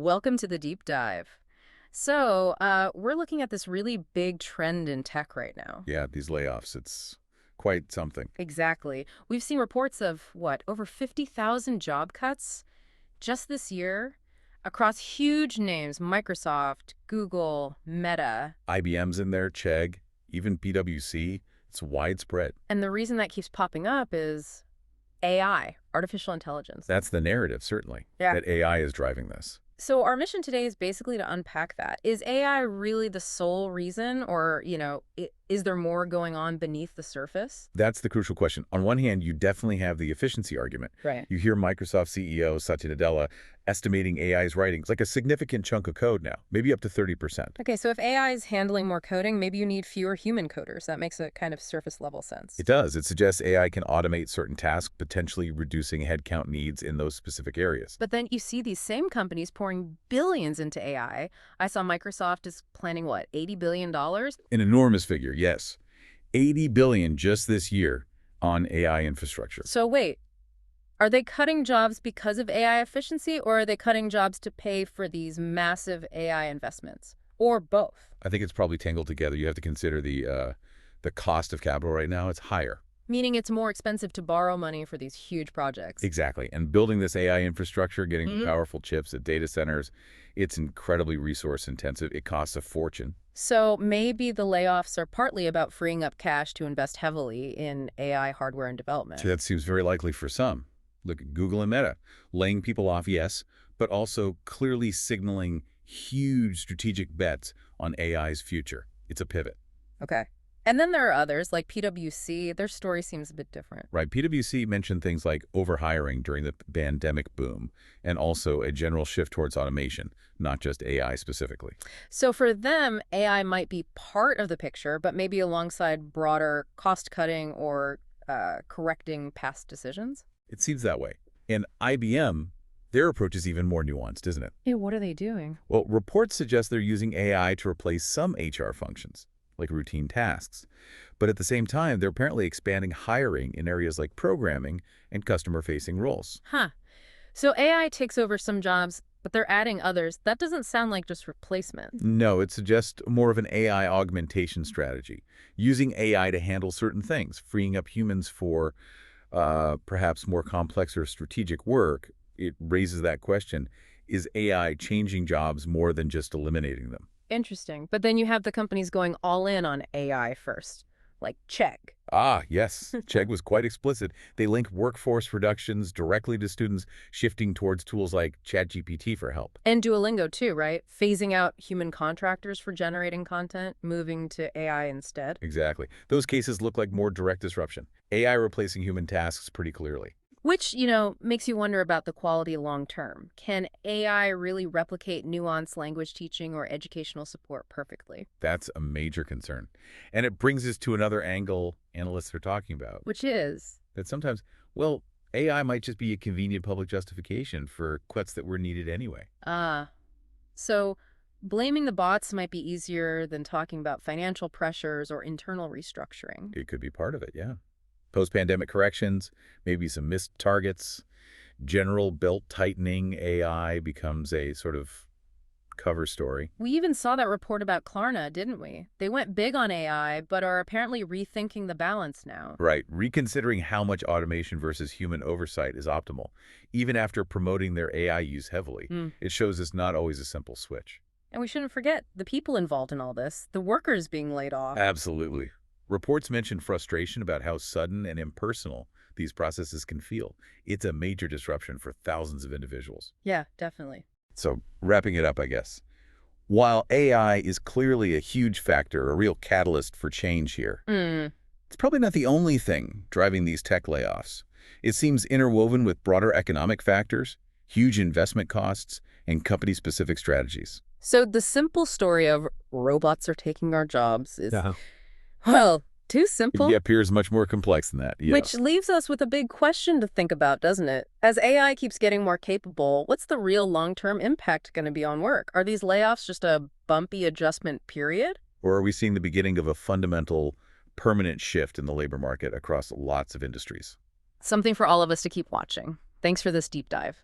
Welcome to the deep dive. We're looking at this really big trend in tech right now. Yeah, these layoffs, it's quite something. Exactly. We've seen reports of, over 50,000 job cuts just this year across huge names: Microsoft, Google, Meta. IBM's in there, Chegg, even PwC. It's widespread. And the reason that keeps popping up is AI, artificial intelligence. That's the narrative, certainly, Yeah. that AI is driving this. So our mission today is basically to unpack that. Is AI really the sole reason, or, is there more going on beneath the surface? That's the crucial question. On one hand, you definitely have the efficiency argument. Right. You hear Microsoft CEO Satya Nadella estimating AI's writings like a significant chunk of code now, maybe up to 30%. Okay, so if AI is handling more coding, maybe you need fewer human coders. That makes a kind of surface level sense. It does. It suggests AI can automate certain tasks, potentially reducing headcount needs in those specific areas. But then you see these same companies pouring billions into AI. I saw Microsoft is planning, $80 billion? An enormous figure, yes. 80 billion just this year on AI infrastructure. So wait, are they cutting jobs because of AI efficiency, or are they cutting jobs to pay for these massive AI investments? Or both? I think it's probably tangled together. You have to consider the cost of capital right now. It's higher. Meaning it's more expensive to borrow money for these huge projects. Exactly. And building this AI infrastructure, getting the powerful chips at data centers, it's incredibly resource intensive. It costs a fortune. So maybe the layoffs are partly about freeing up cash to invest heavily in AI hardware and development. So that seems very likely for some. Look at Google and Meta. Laying people off, yes, but also clearly signaling huge strategic bets on AI's future. It's a pivot. Okay. And then there are others, like PwC. Their story seems a bit different. Right. PwC mentioned things like overhiring during the pandemic boom and also a general shift towards automation, not just AI specifically. So for them, AI might be part of the picture, but maybe alongside broader cost cutting or correcting past decisions. It seems that way. And IBM, their approach is even more nuanced, isn't it? Hey, what are they doing? Well, reports suggest they're using AI to replace some HR functions, like routine tasks. But at the same time, they're apparently expanding hiring in areas like programming and customer-facing roles. Huh. So AI takes over some jobs, but they're adding others. That doesn't sound like just replacement. No, it suggests more of an AI augmentation strategy, using AI to handle certain things, freeing up humans for perhaps more complex or strategic work. It raises that question, is AI changing jobs more than just eliminating them? Interesting. But then you have the companies going all in on AI first, like Chegg. Ah, yes. Chegg was quite explicit. They link workforce reductions directly to students shifting towards tools like ChatGPT for help. And Duolingo too, right? Phasing out human contractors for generating content, moving to AI instead. Exactly. Those cases look like more direct disruption. AI replacing human tasks pretty clearly. Which, makes you wonder about the quality long term. Can AI really replicate nuanced language teaching or educational support perfectly? That's a major concern. And it brings us to another angle analysts are talking about. Which is? That sometimes, well, AI might just be a convenient public justification for cuts that were needed anyway. So blaming the bots might be easier than talking about financial pressures or internal restructuring. It could be part of it, yeah. Post-pandemic corrections, maybe some missed targets, general belt tightening AI becomes a sort of cover story. We even saw that report about Klarna, didn't we? They went big on AI, but are apparently rethinking the balance now. Right, reconsidering how much automation versus human oversight is optimal. Even after promoting their AI use heavily, it shows it's not always a simple switch. And we shouldn't forget the people involved in all this, the workers being laid off. Absolutely. Reports mention frustration about how sudden and impersonal these processes can feel. It's a major disruption for thousands of individuals. Yeah, definitely. So, wrapping it up, I guess. While AI is clearly a huge factor, a real catalyst for change here, it's probably not the only thing driving these tech layoffs. It seems interwoven with broader economic factors, huge investment costs, and company-specific strategies. So the simple story of robots are taking our jobs is, well, too simple. It appears much more complex than that. Yeah. Which leaves us with a big question to think about, doesn't it? As AI keeps getting more capable, what's the real long-term impact going to be on work? Are these layoffs just a bumpy adjustment period? Or are we seeing the beginning of a fundamental, permanent shift in the labor market across lots of industries? Something for all of us to keep watching. Thanks for this deep dive.